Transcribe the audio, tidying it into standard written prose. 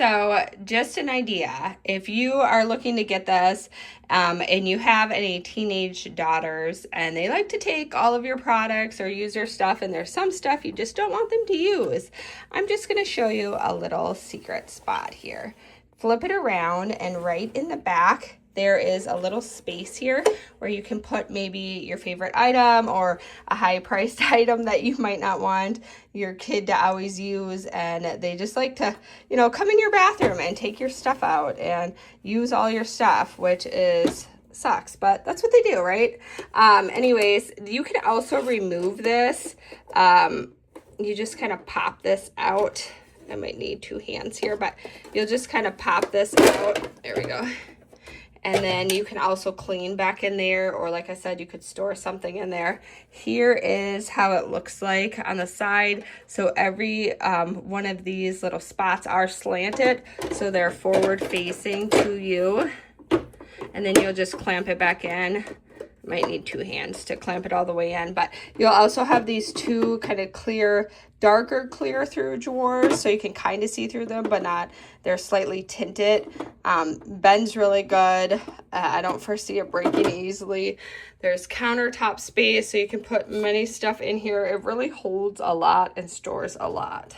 So just an idea, if you are looking to get this and you have any teenage daughters and they like to take all of your products or use your stuff and there's some stuff you just don't want them to use, I'm just going to show you a little secret spot here. Flip it around and right in the back there is a little space here where you can put maybe your favorite item or a high priced item that you might not want your kid to always use, and they just like to, you know, come in your bathroom and take your stuff out and use all your stuff, which is sucks, but that's what they do, right? Anyways, you can also remove this. You just kind of pop this out. I might need two hands here, but you'll just kind of pop this out. There we go. And then you can also clean back in there, or like I said, you could store something in there. Here is how it looks like on the side. So every one of these little spots are slanted, so they're forward facing to you. And then you'll just clamp it back in. Might need two hands to clamp it all the way in, but you'll also have these two kind of clear, darker clear through drawers, so you can kind of see through them, but not, they're slightly tinted. Bends really good. I don't foresee it breaking easily. There's countertop space, so you can put many stuff in here. It really holds a lot and stores a lot.